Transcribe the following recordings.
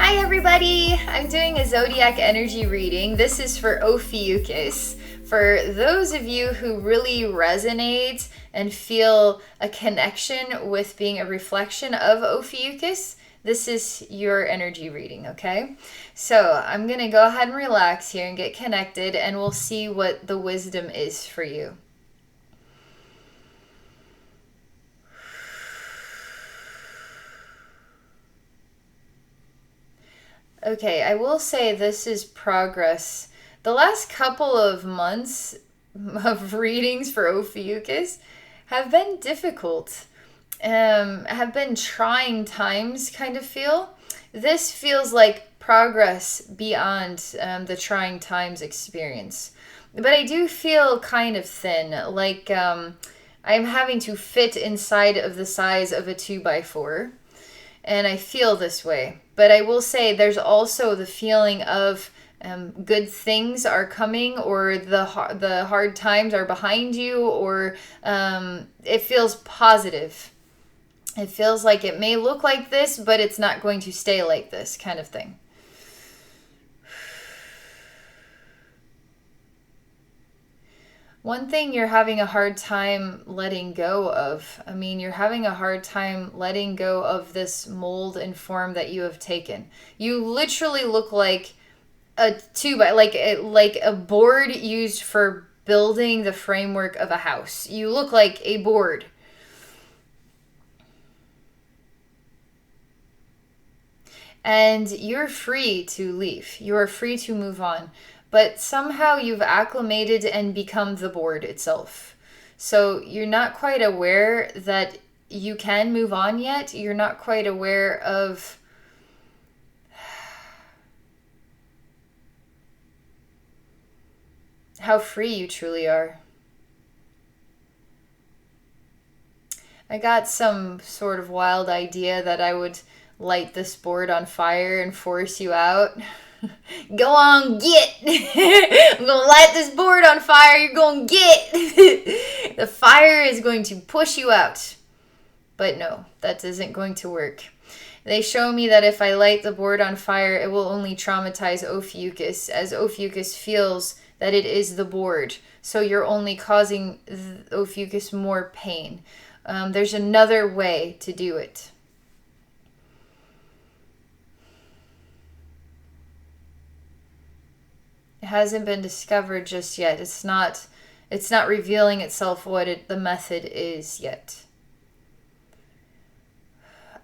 Hi everybody! I'm doing a Zodiac energy reading. This is for Ophiuchus. For those of you who really resonate and feel a connection with being a reflection of Ophiuchus, this is your energy reading, okay? So I'm going to go ahead and relax here and get connected, and we'll see what the wisdom is for you. Okay, I will say this is progress. The last couple of months of readings for Ophiuchus have been difficult, have been trying times, kind of feel. This feels like progress beyond the trying times experience. But I do feel kind of thin, like I'm having to fit inside of the size of a 2x4. And I feel this way. But I will say there's also the feeling of good things are coming, or the hard times are behind you, or it feels positive. It feels like it may look like this, but it's not going to stay like this, kind of thing. One thing you're having a hard time letting go of, you're having a hard time letting go of this mold and form that you have taken. You literally look like a like a board used for building the framework of a house. You look like a board. And you're free to leave. You are free to move on. But somehow you've acclimated and become the board itself. So you're not quite aware that you can move on yet. You're not quite aware of how free you truly are. I got some sort of wild idea that I would light this board on fire and force you out. Go on, get. I'm gonna light this board on fire. You're gonna get. The fire is going to push you out. But no, that isn't going to work. They show me that if I light the board on fire, it will only traumatize Ophiuchus, as Ophiuchus feels that it is the board. So you're only causing Ophiuchus more pain. There's another way to do it. It hasn't been discovered just yet. It's not revealing itself what the method is yet.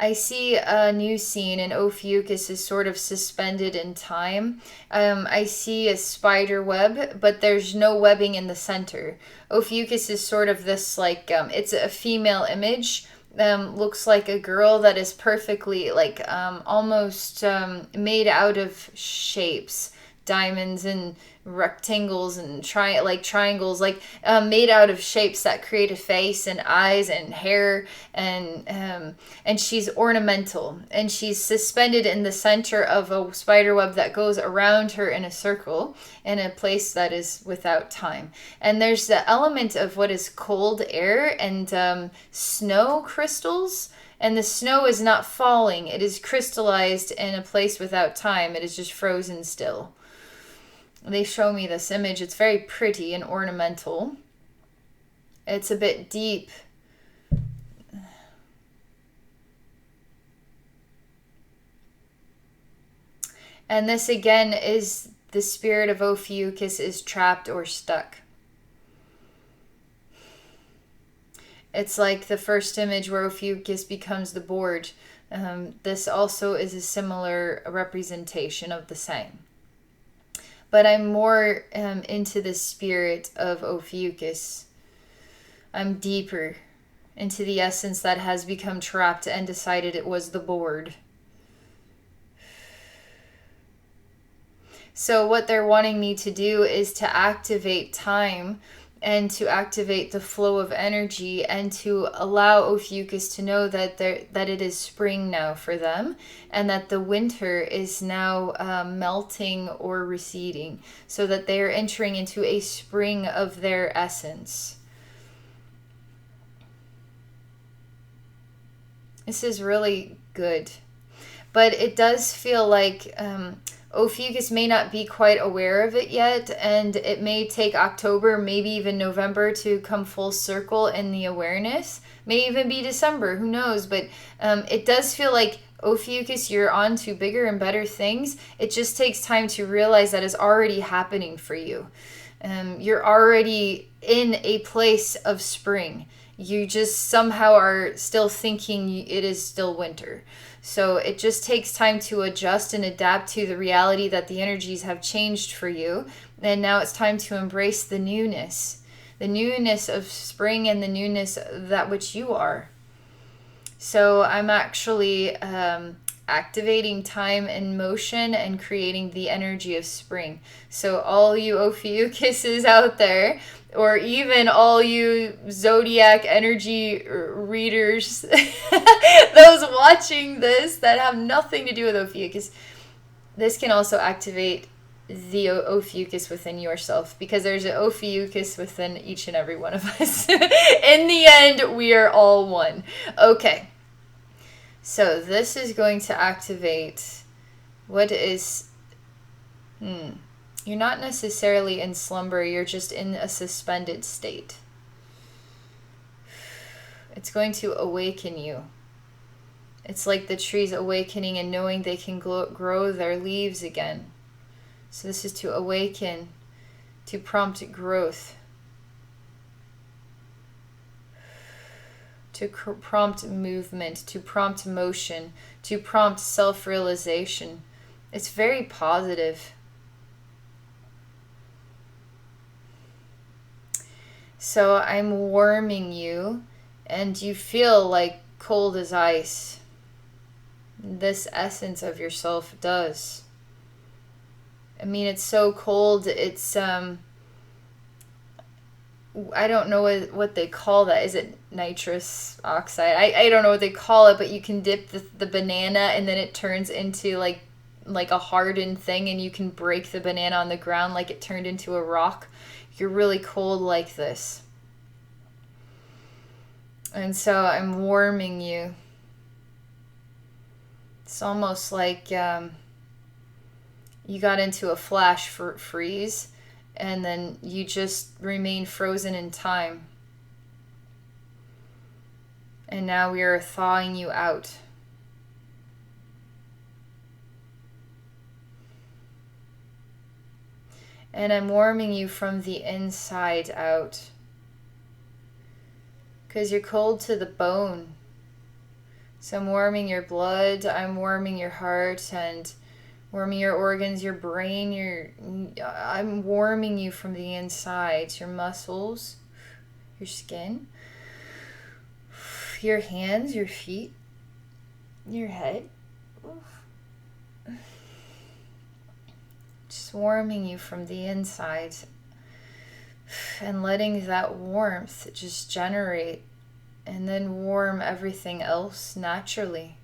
I see a new scene, and Ophiuchus is sort of suspended in time. I see a spider web, but there's no webbing in the center. Ophiuchus is sort of this it's a female image. Looks like a girl that is perfectly almost made out of shapes. Diamonds and rectangles and triangles, made out of shapes that create a face and eyes and hair, and she's ornamental, and she's suspended in the center of a spider web that goes around her in a circle in a place that is without time. And there's the element of what is cold air and snow crystals. And the snow is not falling, it is crystallized in a place without time. It is just frozen still. They show me this image. It's very pretty and ornamental. It's a bit deep. And this again is the spirit of Ophiuchus is trapped or stuck. It's like the first image where Ophiuchus becomes the board. This also is a similar representation of the same. But I'm more into the spirit of Ophiuchus. I'm deeper into the essence that has become trapped and decided it was the board. So what they're wanting me to do is to activate time and to activate the flow of energy, and to allow Ophiuchus to know that it is spring now for them, and that the winter is now melting or receding, so that they are entering into a spring of their essence. This is really good. But it does feel like Ophiuchus may not be quite aware of it yet, and it may take October, maybe even November to come full circle in the awareness. May even be December, who knows? But it does feel like, Ophiuchus, you're on to bigger and better things. It just takes time to realize that is already happening for you. You're already in a place of spring. You just somehow are still thinking it is still winter. So it just takes time to adjust and adapt to the reality that the energies have changed for you. And now it's time to embrace the newness of spring and the newness that which you are. So I'm actually activating time and motion and creating the energy of spring. So all you Ophiuchuses out there, or even all you Zodiac energy readers, those watching this that have nothing to do with Ophiuchus, this can also activate the Ophiuchus within yourself, because there's an Ophiuchus within each and every one of us. In the end, we are all one. Okay. So this is going to activate what is... You're not necessarily in slumber, you're just in a suspended state. It's going to awaken you. It's like the trees awakening and knowing they can grow their leaves again. So this is to awaken, to prompt growth, to prompt movement, to prompt motion, to prompt self-realization. It's very positive. So I'm warming you, and you feel like cold as ice. This essence of yourself does. I mean, it's so cold, it's, I don't know what they call that. Is it nitrous oxide? I don't know what they call it, but you can dip the banana and then it turns into like a hardened thing, and you can break the banana on the ground like it turned into a rock. You're really cold like this. And so I'm warming you. It's almost like you got into a flash freeze, and then you just remain frozen in time. And now we are thawing you out. And I'm warming you from the inside out. Because you're cold to the bone. So I'm warming your blood, I'm warming your heart, and warming your organs, your brain, I'm warming you from the inside, your muscles, your skin, your hands, your feet, your head. Just warming you from the inside and letting that warmth just generate and then warm everything else naturally.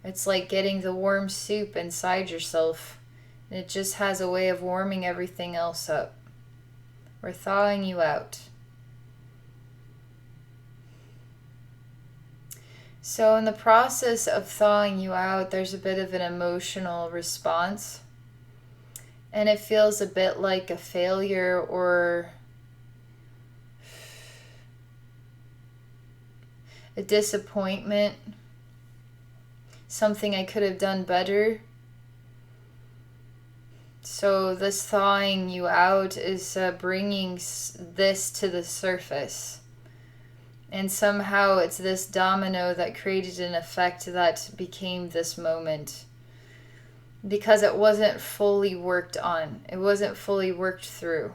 It's like getting the warm soup inside yourself. And it just has a way of warming everything else up. We're thawing you out. So in the process of thawing you out, there's a bit of an emotional response. And it feels a bit like a failure or a disappointment. Something I could have done better. So this thawing you out is bringing this to the surface. And somehow it's this domino that created an effect that became this moment. Because it wasn't fully worked on. It wasn't fully worked through.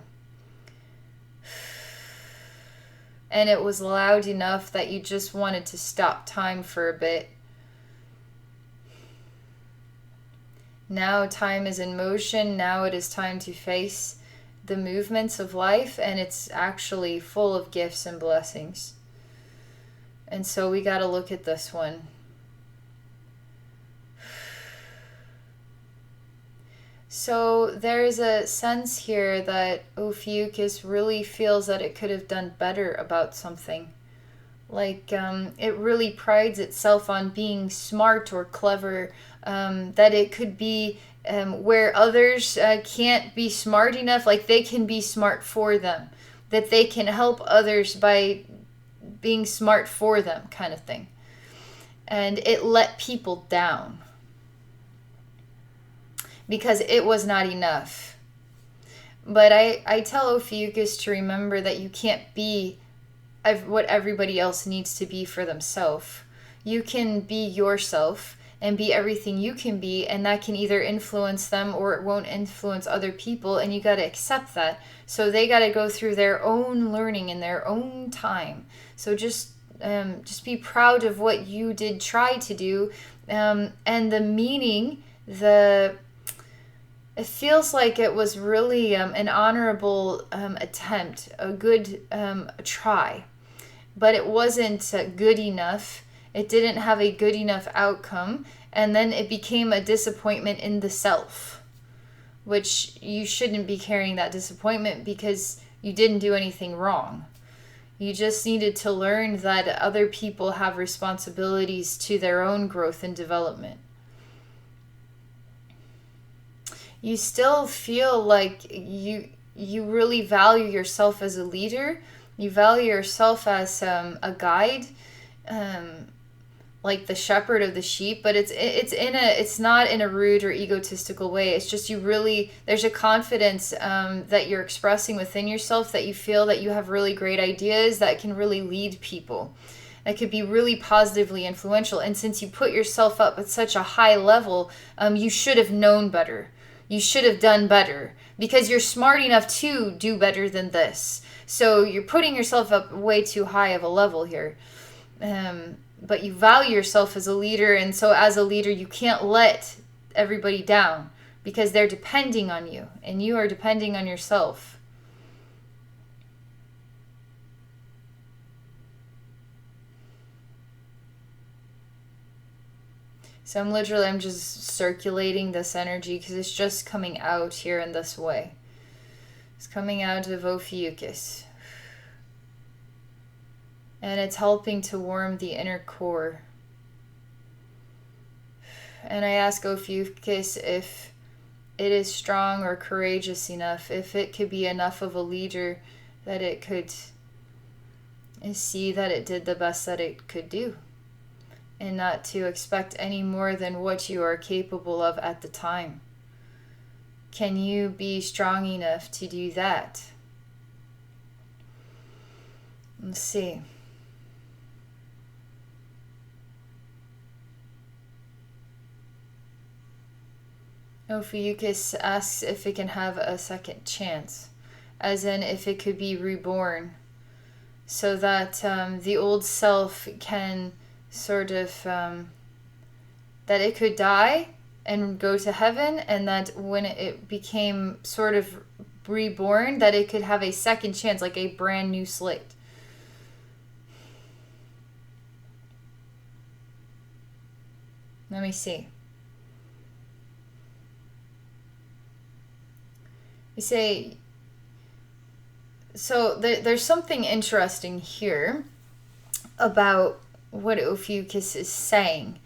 And it was loud enough that you just wanted to stop time for a bit. Now time is in motion. Now it is time to face the movements of life, and it's actually full of gifts and blessings. And so we got to look at this one. So there's a sense here that Ophiuchus really feels that it could have done better about something. Like, it really prides itself on being smart or clever, that it could be where others can't be smart enough, like they can be smart for them, that they can help others by being smart for them, kind of thing. And it let people down because it was not enough. But I tell Ophiuchus to remember that you can't be what everybody else needs to be for themselves. You can be yourself and be everything you can be, and that can either influence them or it won't influence other people, and you got to accept that. So they got to go through their own learning in their own time. So just be proud of what you did try to do, and the meaning, it feels like it was really an honorable attempt, a good try, but it wasn't good enough. It didn't have a good enough outcome, and then it became a disappointment in the self, which you shouldn't be carrying that disappointment because you didn't do anything wrong. You just needed to learn that other people have responsibilities to their own growth and development. You still feel like you really value yourself as a leader. You value yourself as a guide, like the shepherd of the sheep. But it's not in a rude or egotistical way. It's just there's a confidence that you're expressing within yourself, that you feel that you have really great ideas that can really lead people. That could be really positively influential. And since you put yourself up at such a high level, you should have known better. You should have done better because you're smart enough to do better than this. So you're putting yourself up way too high of a level here. But you value yourself as a leader, and so as a leader, you can't let everybody down because they're depending on you, and you are depending on yourself. So I'm just circulating this energy because it's just coming out here in this way. It's coming out of Ophiuchus. And it's helping to warm the inner core. And I ask Ophiuchus if it is strong or courageous enough, if it could be enough of a leader that it could see that it did the best that it could do, and not to expect any more than what you are capable of at the time. Can you be strong enough to do that? Let's see. Ophiuchus asks if it can have a second chance, as in if it could be reborn, so that the old self can sort of, that it could die and go to heaven, and that when it became sort of reborn, that it could have a second chance, like a brand new slate. Let me see. You say, so there's something interesting here about what Ophiuchus is saying,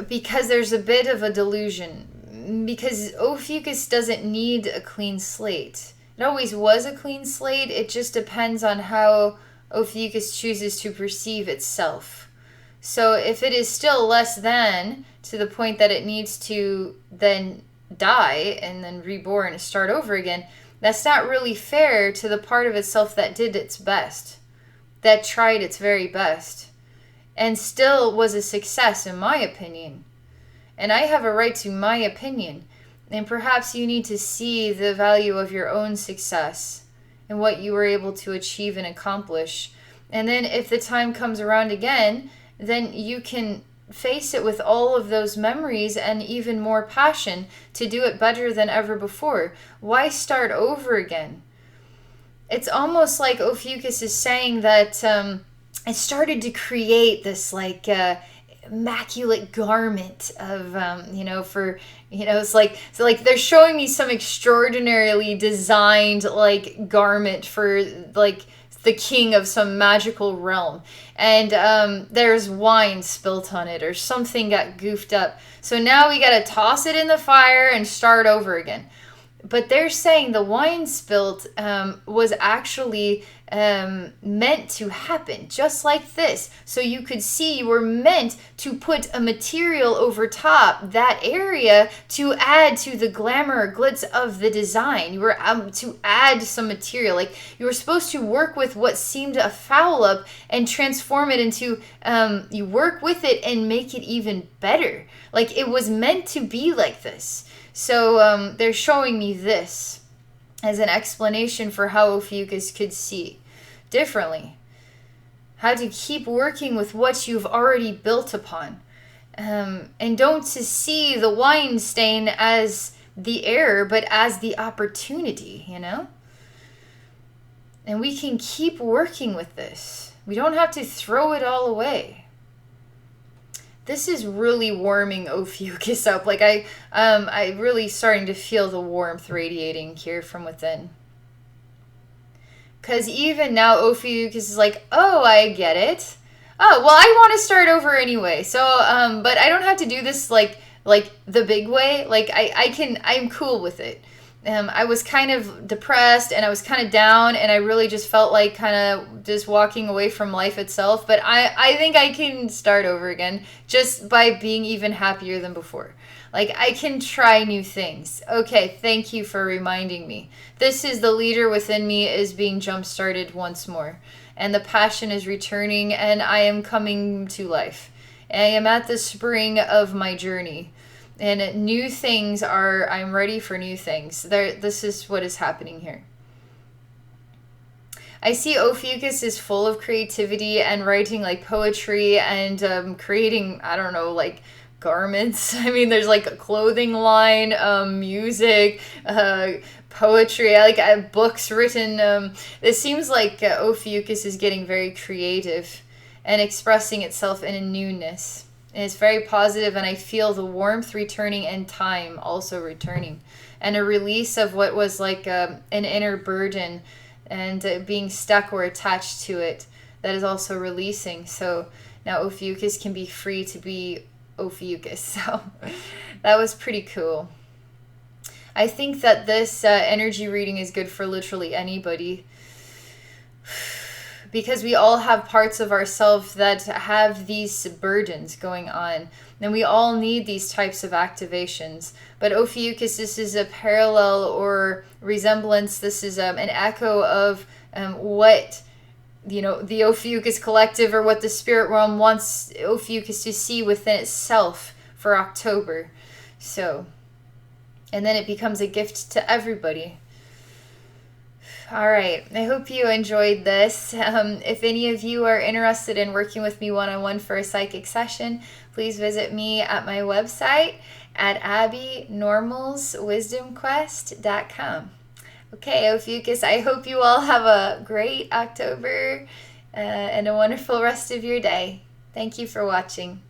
because there's a bit of a delusion, because Ophiuchus doesn't need a clean slate. It always was a clean slate. It just depends on how Ophiuchus chooses to perceive itself. So if it is still less than, to the point that it needs to then die and then reborn and start over again, that's not really fair to the part of itself that did its best, that tried its very best, and still was a success, in my opinion. And I have a right to my opinion, and perhaps you need to see the value of your own success and what you were able to achieve and accomplish. And then if the time comes around again, then you can face it with all of those memories and even more passion to do it better than ever before. Why start over again? It's almost like Ophiuchus is saying that I started to create this like immaculate garment of it's like they're showing me some extraordinarily designed like garment for like the king of some magical realm, and there's wine spilt on it or something got goofed up. So now we got to toss it in the fire and start over again. But they're saying the wine spilt was actually meant to happen just like this. So you could see you were meant to put a material over top that area to add to the glamour or glitz of the design. You were to add some material. Like you were supposed to work with what seemed a foul up and transform it into, you work with it and make it even better. Like it was meant to be like this. So they're showing me this as an explanation for how Ophiuchus could see differently. How to keep working with what you've already built upon. And don't to see the wine stain as the error, but as the opportunity, you know? And we can keep working with this. We don't have to throw it all away. This is really warming Ophiuchus up. Like I really starting to feel the warmth radiating here from within. Because even now Ophiuchus is like, oh, I get it. Oh, well, I want to start over anyway. So, but I don't have to do this like the big way. Like I'm cool with it. I was kind of depressed and I was kind of down and I really just felt like kind of just walking away from life itself. But I think I can start over again just by being even happier than before. Like I can try new things. Okay, thank you for reminding me. This is the leader within me is being jump-started once more. And the passion is returning and I am coming to life. I am at the spring of my journey. And new things I'm ready for new things. This is what is happening here. I see Ophiuchus is full of creativity and writing like poetry and creating, I don't know, like garments. I mean, there's like a clothing line, music, poetry, like books written. It seems like Ophiuchus is getting very creative and expressing itself in a newness. And it's very positive, and I feel the warmth returning and time also returning. And a release of what was like an inner burden and being stuck or attached to it that is also releasing. So now Ophiuchus can be free to be Ophiuchus. So that was pretty cool. I think that this energy reading is good for literally anybody. Because we all have parts of ourselves that have these burdens going on. And we all need these types of activations. But Ophiuchus, this is a parallel or resemblance. This is an echo of what, you know, the Ophiuchus collective or what the spirit realm wants Ophiuchus to see within itself for October. So, and then it becomes a gift to everybody. All right, I hope you enjoyed this. If any of you are interested in working with me one-on-one for a psychic session, please visit me at my website at abbeynormalswisdomquest.com. Okay, Ophiuchus, I hope you all have a great October and a wonderful rest of your day. Thank you for watching.